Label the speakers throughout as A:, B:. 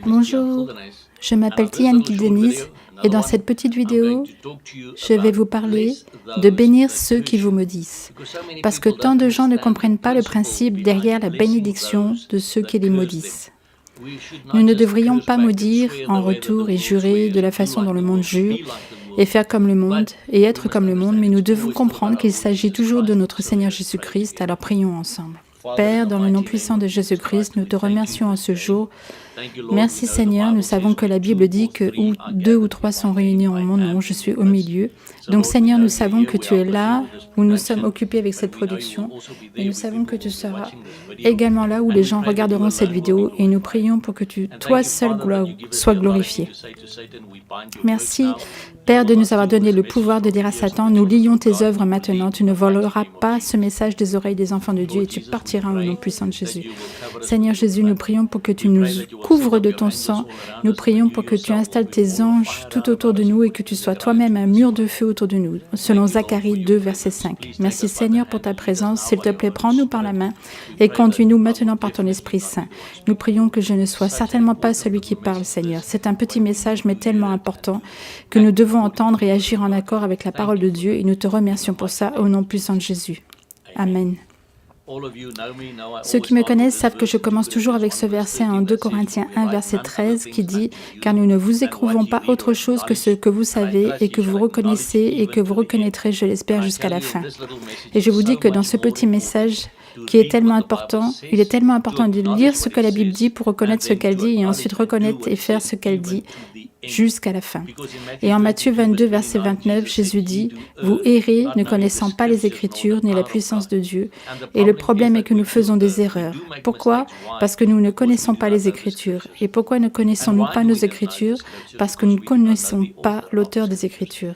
A: Bonjour, je m'appelle Tian Gildenise et dans cette petite vidéo, je vais vous parler de bénir ceux qui vous maudissent. Parce que tant de gens ne comprennent pas le principe derrière la bénédiction de ceux qui les maudissent. Nous ne devrions pas maudire en retour et jurer de la façon dont le monde jure et faire comme le monde et être comme le monde, mais nous devons comprendre qu'il s'agit toujours de notre Seigneur Jésus-Christ, alors prions ensemble. Père, dans le nom puissant de Jésus-Christ, nous te remercions en ce jour. Merci Seigneur, nous savons que la Bible dit que où 2 ou 3 sont réunis en mon nom, je suis au milieu. Donc Seigneur, nous savons que tu es là où nous sommes occupés avec cette production et nous savons que tu seras également là où les gens regarderont cette vidéo et nous prions pour que toi seul sois glorifié. Merci Père de nous avoir donné le pouvoir de dire à Satan, nous lions tes œuvres maintenant, tu ne voleras pas ce message des oreilles des enfants de Dieu et tu partiras au nom puissant de Jésus. Seigneur Jésus, nous prions pour que tu nous couvres de ton sang, nous prions pour que tu installes tes anges tout autour de nous et que tu sois toi-même un mur de feu autour de nous, selon Zacharie 2, verset 5. Merci Seigneur pour ta présence, s'il te plaît, prends-nous par la main et conduis-nous maintenant par ton Esprit Saint. Nous prions que je ne sois certainement pas celui qui parle, Seigneur. C'est un petit message, mais tellement important que nous devons entendre et agir en accord avec la parole de Dieu et nous te remercions pour ça au nom puissant de Jésus. Amen. Ceux qui me connaissent savent que je commence toujours avec ce verset en 2 Corinthiens 1, verset 13, qui dit « Car nous ne vous éprouvons pas autre chose que ce que vous savez et que vous reconnaissez et que vous reconnaîtrez, je l'espère, jusqu'à la fin. » Et je vous dis que dans ce petit message, qui est tellement important, il est tellement important de lire ce que la Bible dit pour reconnaître ce qu'elle dit et ensuite reconnaître et faire ce qu'elle dit jusqu'à la fin. Et en Matthieu 22, verset 29, Jésus dit « Vous errez, ne connaissant pas les Écritures ni la puissance de Dieu. » Et le problème est que nous faisons des erreurs. Pourquoi? Parce que nous ne connaissons pas les Écritures. Et pourquoi ne connaissons-nous pas nos Écritures? Parce que nous ne connaissons pas l'auteur des Écritures.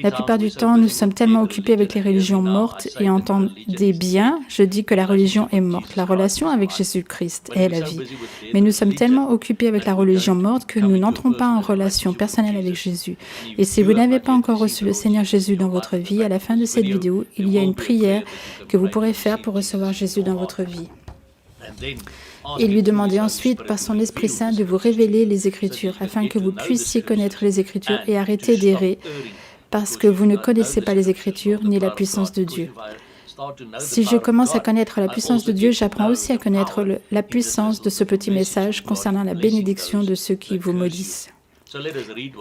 A: La plupart du temps, nous sommes tellement occupés avec les religions mortes et entendez bien, je dis que la religion est morte. La relation avec Jésus-Christ est la vie. Mais nous sommes tellement occupés avec la religion morte que nous n'entrons pas en relation personnelle avec Jésus. Et si vous n'avez pas encore reçu le Seigneur Jésus dans votre vie, à la fin de cette vidéo, il y a une prière que vous pourrez faire pour recevoir Jésus dans votre vie. Et lui demander ensuite, par son Esprit Saint, de vous révéler les Écritures, afin que vous puissiez connaître les Écritures et arrêter d'errer, parce que vous ne connaissez pas les Écritures ni la puissance de Dieu. Si je commence à connaître la puissance de Dieu, j'apprends aussi à connaître la puissance de ce petit message concernant la bénédiction de ceux qui vous maudissent.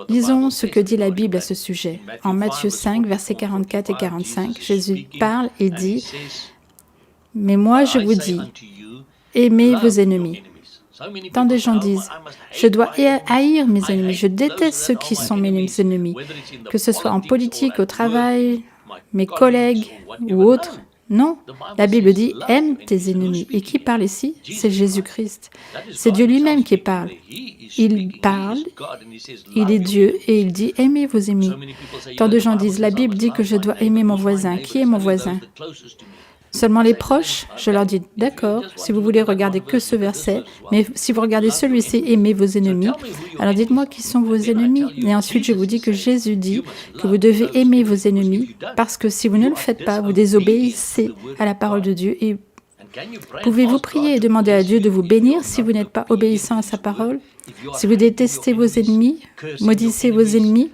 A: Lisons ce que dit la Bible à ce sujet. En Matthieu 5, versets 44 et 45, Jésus parle et dit « Mais moi je vous dis, aimez vos ennemis. » Tant de gens disent « Je dois haïr mes ennemis, je déteste ceux qui sont mes ennemis, que ce soit en politique, au travail, mes collègues ou autres. » Non, la Bible dit « Aime tes ennemis. » Et qui parle ici? C'est Jésus-Christ. C'est Dieu lui-même qui parle. Il parle, il est Dieu et il dit « Aimez vos ennemis. » Tant de gens disent « La Bible dit que je dois aimer mon voisin. » Qui est mon voisin? Seulement les proches, je leur dis, d'accord, si vous voulez regarder que ce verset, mais si vous regardez celui-ci, aimez vos ennemis, alors dites-moi qui sont vos ennemis. Et ensuite, je vous dis que Jésus dit que vous devez aimer vos ennemis, parce que si vous ne le faites pas, vous désobéissez à la parole de Dieu. Et pouvez-vous prier et demander à Dieu de vous bénir si vous n'êtes pas obéissant à sa parole? Si vous détestez vos ennemis, maudissez vos ennemis,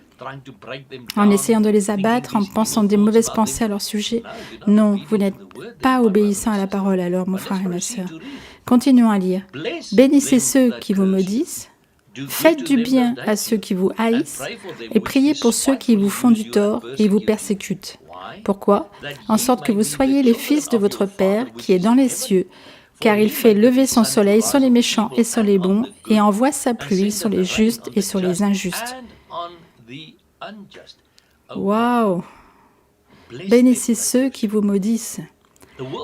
A: en essayant de les abattre, en pensant des mauvaises pensées à leur sujet. Non, vous n'êtes pas obéissant à la parole alors, mon frère et ma sœur. Continuons à lire. Bénissez ceux qui vous maudissent, faites du bien à ceux qui vous haïssent, et priez pour ceux qui vous font du tort et vous persécutent. Pourquoi? En sorte que vous soyez les fils de votre Père qui est dans les cieux, car il fait lever son soleil sur les méchants et sur les bons, et envoie sa pluie sur les justes et sur les injustes. Waouh! Bénissez ceux qui vous maudissent.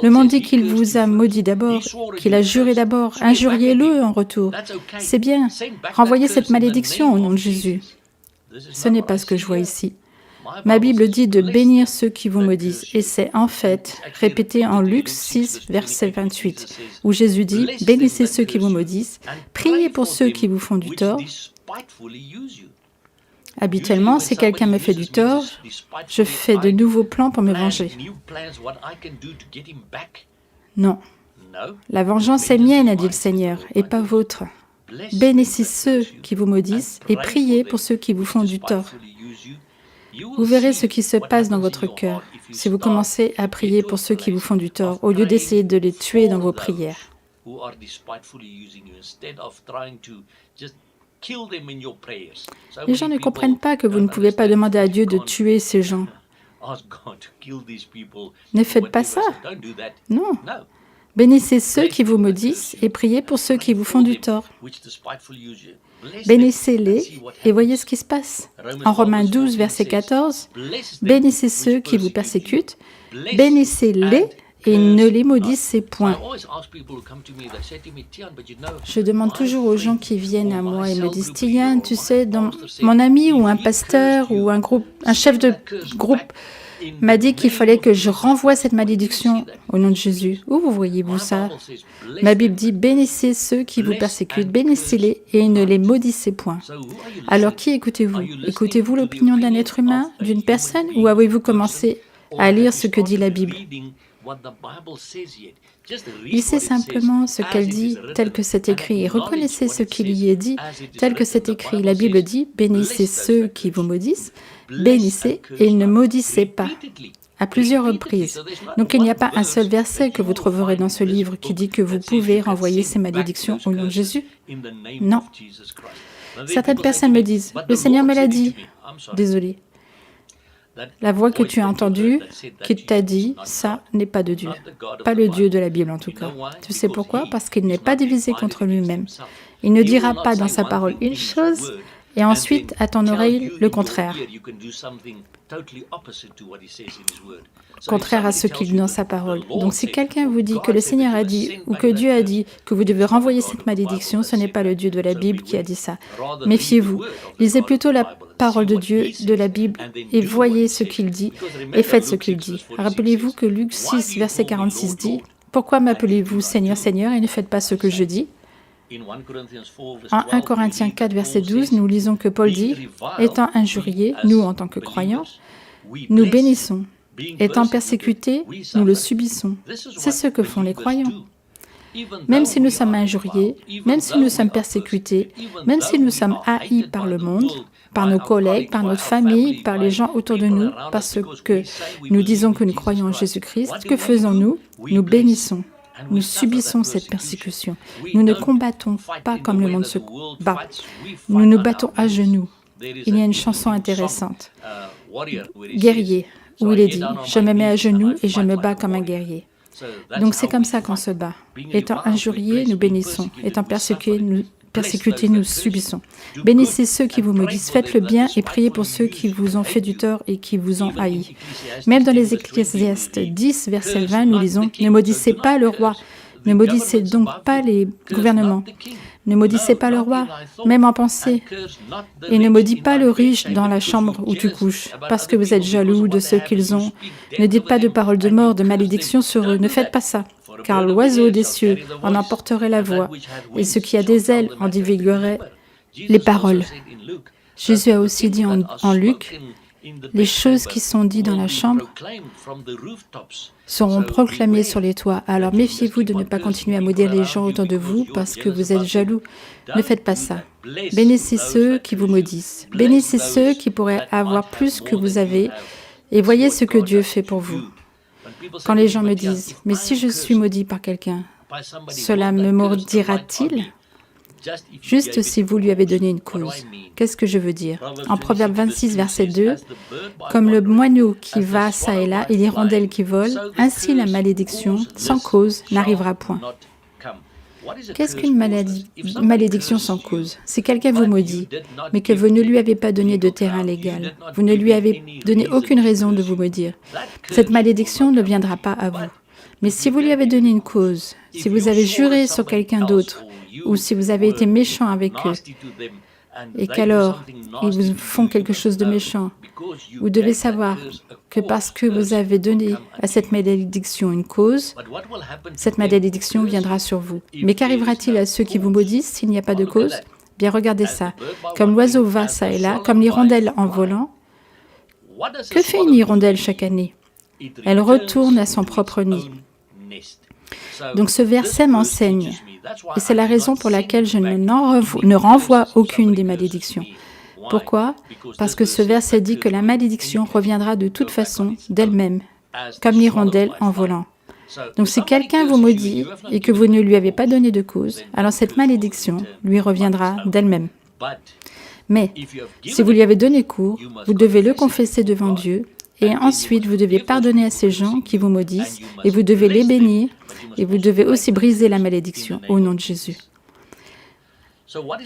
A: Le monde dit qu'il vous a maudit d'abord, qu'il a juré d'abord. Injuriez-le en retour. C'est bien. Renvoyez cette malédiction au nom de Jésus. Ce n'est pas ce que je vois ici. Ma Bible dit de bénir ceux qui vous maudissent. Et c'est en fait répété en Luc 6, verset 28, où Jésus dit « Bénissez ceux qui vous maudissent, priez pour ceux qui vous font du tort. » Habituellement, si quelqu'un me fait du tort, je fais de nouveaux plans pour me venger. Non. La vengeance est mienne, a dit le Seigneur, et pas vôtre. bénissez ceux qui vous maudissent et priez pour ceux qui vous font du tort. Vous verrez ce qui se passe dans votre cœur si vous commencez à prier pour ceux qui vous font du tort, au lieu d'essayer de les tuer dans vos prières. Les gens ne comprennent pas que vous ne pouvez pas demander à Dieu de tuer ces gens. Ne faites pas ça. Non. Bénissez ceux qui vous maudissent et priez pour ceux qui vous font du tort. Bénissez-les et voyez ce qui se passe. En Romains 12, verset 14, « Bénissez ceux qui vous persécutent, bénissez-les et ne les maudissez point. » Je demande toujours aux gens qui viennent à moi et me disent « Tian, tu sais, mon ami ou un pasteur ou un chef de groupe m'a dit qu'il fallait que je renvoie cette malédiction au nom de Jésus. Où vous voyez-vous ça? Ma Bible dit « Bénissez ceux qui vous persécutent, bénissez-les et ne les maudissez point. » Alors qui écoutez-vous? Écoutez-vous l'opinion d'un être humain, d'une personne, ou avez-vous commencé à lire ce que dit la Bible? Lisez simplement ce qu'elle dit tel que c'est écrit et reconnaissez ce qu'il y est dit tel que c'est écrit. La Bible dit « Bénissez ceux qui vous maudissent, bénissez et ne maudissez pas » à plusieurs reprises. Donc il n'y a pas un seul verset que vous trouverez dans ce livre qui dit que vous pouvez renvoyer ces malédictions au nom de Jésus. Non. Certaines personnes me disent « Le Seigneur me l'a dit. » Désolé. La voix que tu as entendue, qui t'a dit, ça n'est pas de Dieu. Pas le Dieu de la Bible en tout cas. Tu sais pourquoi? Parce qu'il n'est pas divisé contre lui-même. Il ne dira pas dans sa parole une chose et ensuite à ton oreille le contraire. Contraire à ce qu'il dit dans sa parole. Donc si quelqu'un vous dit que le Seigneur a dit ou que Dieu a dit que vous devez renvoyer cette malédiction, ce n'est pas le Dieu de la Bible qui a dit ça. Méfiez-vous. Lisez plutôt la parole de Dieu, de la Bible, et voyez ce qu'il dit, et faites ce qu'il dit. Rappelez-vous que Luc 6, verset 46 dit « Pourquoi m'appelez-vous Seigneur, Seigneur, et ne faites pas ce que je dis ?» En 1 Corinthiens 4, verset 12, nous lisons que Paul dit « Étant injuriés, nous en tant que croyants, nous bénissons. Étant persécutés, nous le subissons. » C'est ce que font les croyants. Même si nous sommes injuriés, même si nous sommes persécutés, même si nous sommes haïs par le monde, par nos collègues, par notre famille, par les gens autour de nous, parce que nous disons que nous croyons en Jésus-Christ, que faisons-nous? Nous bénissons. Nous subissons cette persécution. Nous ne combattons pas comme le monde se bat. Nous nous battons à genoux. Il y a une chanson intéressante, Guerrier, où il est dit « Je me mets à genoux et je me bats comme un guerrier. » Donc c'est comme ça qu'on se bat. Étant injuriés, nous bénissons. Étant persécutés, nous subissons. Bénissez ceux qui vous maudissent, faites le bien et priez pour ceux qui vous ont fait du tort et qui vous ont haï. Même dans les Ecclésiastes 10, verset 20, nous lisons « Ne maudissez pas le roi, ne maudissez donc pas les gouvernements. Ne maudissez pas le roi, même en pensée. Et ne maudis pas le riche dans la chambre où tu couches, parce que vous êtes jaloux de ce qu'ils ont. Ne dites pas de paroles de mort, de malédiction sur eux. Ne faites pas ça, car l'oiseau des cieux en emporterait la voix, et ce qui a des ailes en divulguerait les paroles. » Jésus a aussi dit en Luc, « Les choses qui sont dites dans la chambre seront proclamées sur les toits. Alors méfiez-vous de ne pas continuer à maudire les gens autour de vous parce que vous êtes jaloux. Ne faites pas ça. Bénissez ceux qui vous maudissent. Bénissez ceux qui pourraient avoir plus que vous avez et voyez ce que Dieu fait pour vous. » Quand les gens me disent « Mais si je suis maudit par quelqu'un, cela me maudira-t-il » Juste si vous lui avez donné une cause. Qu'est-ce que je veux dire? En Proverbe 26, verset 2, « Comme le moineau qui va çà et là et l'hirondelle qui vole, ainsi la malédiction, sans cause, n'arrivera point. » Qu'est-ce qu'une malédiction sans cause? Si quelqu'un vous maudit, mais que vous ne lui avez pas donné de terrain légal, vous ne lui avez donné aucune raison de vous maudire, cette malédiction ne viendra pas à vous. Mais si vous lui avez donné une cause, si vous avez juré sur quelqu'un d'autre, ou si vous avez été méchant avec eux, et qu'alors ils vous font quelque chose de méchant, vous devez savoir que parce que vous avez donné à cette malédiction une cause, cette malédiction viendra sur vous. Mais qu'arrivera-t-il à ceux qui vous maudissent s'il n'y a pas de cause? Bien, regardez ça. Comme l'oiseau va çà et là, comme l'hirondelle en volant, que fait une hirondelle chaque année? Elle retourne à son propre nid. Donc ce verset m'enseigne Et c'est la raison pour laquelle je ne renvoie aucune des malédictions. Pourquoi? Parce que ce verset dit que la malédiction reviendra de toute façon d'elle-même, comme l'hirondelle en volant. Donc si quelqu'un vous maudit et que vous ne lui avez pas donné de cause, alors cette malédiction lui reviendra d'elle-même. Mais si vous lui avez donné cours, vous devez le confesser devant Dieu et ensuite vous devez pardonner à ces gens qui vous maudissent et vous devez les bénir et vous devez aussi briser la malédiction au nom de Jésus.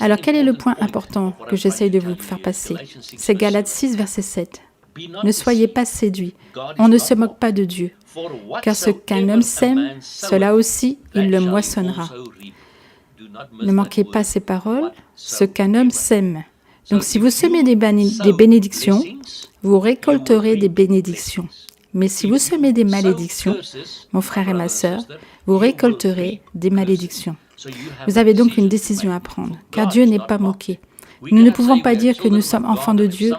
A: Alors quel est le point important que j'essaye de vous faire passer? C'est Galates 6, verset 7. Ne soyez pas séduits, on ne se moque pas de Dieu, car ce qu'un homme sème, cela aussi il le moissonnera. Ne manquez pas ces paroles, ce qu'un homme sème. Donc si vous semez des bénédictions, vous récolterez des bénédictions. Mais si vous semez des malédictions, mon frère et ma sœur, vous récolterez des malédictions. Vous avez donc une décision à prendre, car Dieu n'est pas moqué. Nous ne pouvons pas dire que nous sommes enfants de Dieu.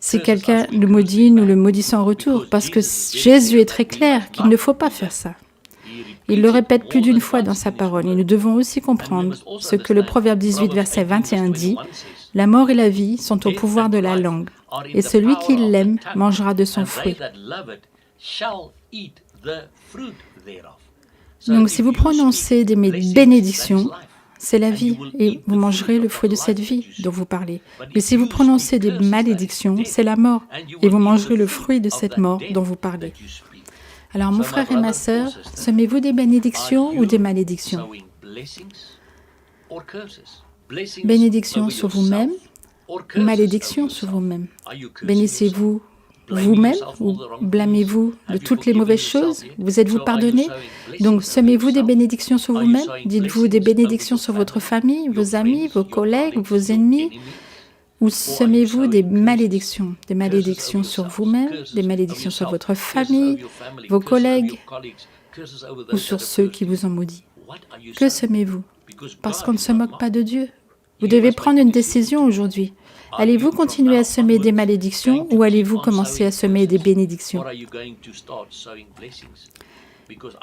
A: Si quelqu'un nous maudit, nous le maudissons en retour, parce que Jésus est très clair qu'il ne faut pas faire ça. Il le répète plus d'une fois dans sa parole, et nous devons aussi comprendre ce que le Proverbe 18, verset 21 dit. La mort et la vie sont au pouvoir de la langue, et celui qui l'aime mangera de son fruit. Donc si vous prononcez des bénédictions, c'est la vie, et vous mangerez le fruit de cette vie dont vous parlez. Mais si vous prononcez des malédictions, c'est la mort, et vous mangerez le fruit de cette mort dont vous parlez. Alors mon frère et ma sœur, semez-vous des bénédictions ou des malédictions? Bénédictions sur vous-même, malédictions sur vous-même. Bénissez-vous vous-même ou blâmez-vous de toutes les mauvaises choses? Vous êtes-vous pardonné? Donc, semez-vous des bénédictions sur vous-même? Dites-vous des bénédictions sur votre famille, vos amis, vos collègues, vos ennemis? Ou semez-vous des malédictions? Des malédictions sur vous-même, des malédictions sur votre famille, vos collègues, ou sur ceux qui vous ont maudit? Que semez-vous? Parce qu'on ne se moque pas de Dieu. Vous devez prendre une décision aujourd'hui. Allez-vous continuer à semer des malédictions ou allez-vous commencer à semer des bénédictions?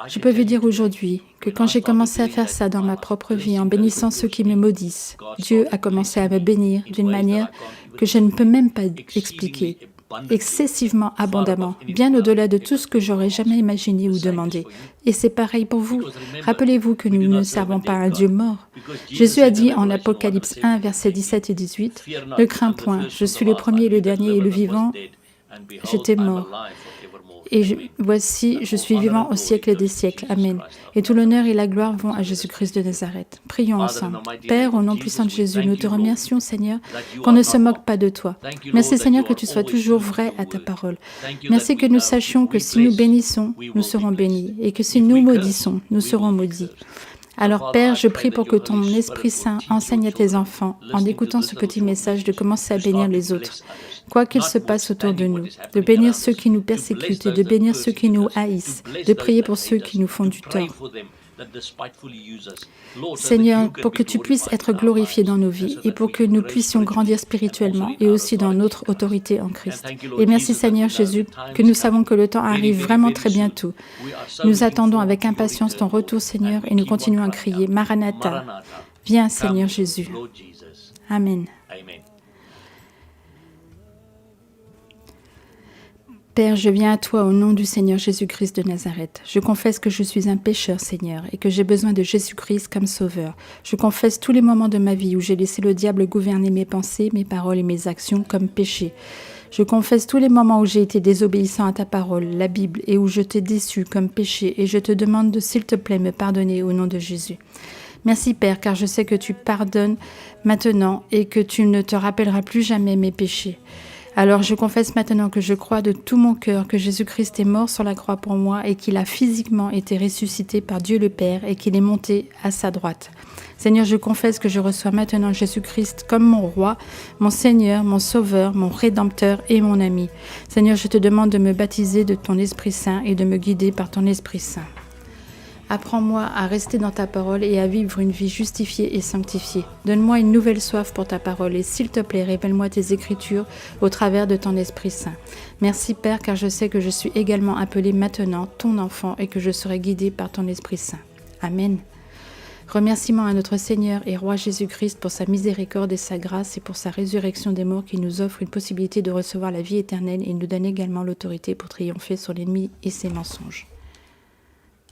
A: Je peux vous dire aujourd'hui que quand j'ai commencé à faire ça dans ma propre vie, en bénissant ceux qui me maudissent, Dieu a commencé à me bénir d'une manière que je ne peux même pas expliquer, excessivement abondamment, bien au-delà de tout ce que j'aurais jamais imaginé ou demandé. Et c'est pareil pour vous. Rappelez-vous que nous ne servons pas un Dieu mort. Jésus a dit en Apocalypse 1, versets 17 et 18, « Ne crains point, je suis le premier, le dernier et le vivant, j'étais mort. Et voici, je suis vivant au siècle des siècles. Amen. Et tout l'honneur et la gloire vont à Jésus-Christ de Nazareth. » Prions ensemble. Père, au nom puissant de Jésus, nous te remercions, Seigneur, qu'on ne se moque pas de toi. Merci, Seigneur, que tu sois toujours vrai à ta parole. Merci que nous sachions que si nous bénissons, nous serons bénis, et que si nous maudissons, nous serons maudits. Alors, Père, je prie pour que ton Esprit Saint enseigne à tes enfants, en écoutant ce petit message, de commencer à bénir les autres, quoi qu'il se passe autour de nous, de bénir ceux qui nous persécutent, de bénir ceux qui nous haïssent, de prier pour ceux qui nous font du tort. Seigneur, pour que tu puisses être glorifié dans nos vies et pour que nous puissions grandir spirituellement et aussi dans notre autorité en Christ. Et merci Seigneur Jésus, que nous savons que le temps arrive vraiment très bientôt. Nous attendons avec impatience ton retour Seigneur et nous continuons à crier Maranatha, viens Seigneur Jésus. Amen. Père, je viens à toi au nom du Seigneur Jésus-Christ de Nazareth. Je confesse que je suis un pécheur, Seigneur, et que j'ai besoin de Jésus-Christ comme sauveur. Je confesse tous les moments de ma vie où j'ai laissé le diable gouverner mes pensées, mes paroles et mes actions comme péché. Je confesse tous les moments où j'ai été désobéissant à ta parole, la Bible, et où je t'ai déçu comme péché, et je te demande de, s'il te plaît, me pardonner au nom de Jésus. Merci Père, car je sais que tu pardonnes maintenant et que tu ne te rappelleras plus jamais mes péchés. Alors je confesse maintenant que je crois de tout mon cœur que Jésus-Christ est mort sur la croix pour moi et qu'il a physiquement été ressuscité par Dieu le Père et qu'il est monté à sa droite. Seigneur, je confesse que je reçois maintenant Jésus-Christ comme mon roi, mon Seigneur, mon Sauveur, mon Rédempteur et mon ami. Seigneur, je te demande de me baptiser de ton Esprit Saint et de me guider par ton Esprit Saint. Apprends-moi à rester dans ta parole et à vivre une vie justifiée et sanctifiée. Donne-moi une nouvelle soif pour ta parole et s'il te plaît, révèle-moi tes Écritures au travers de ton Esprit Saint. Merci Père, car je sais que je suis également appelé maintenant ton enfant et que je serai guidé par ton Esprit Saint. Amen. Remerciements à notre Seigneur et Roi Jésus-Christ pour sa miséricorde et sa grâce et pour sa résurrection des morts qui nous offre une possibilité de recevoir la vie éternelle et nous donne également l'autorité pour triompher sur l'ennemi et ses mensonges.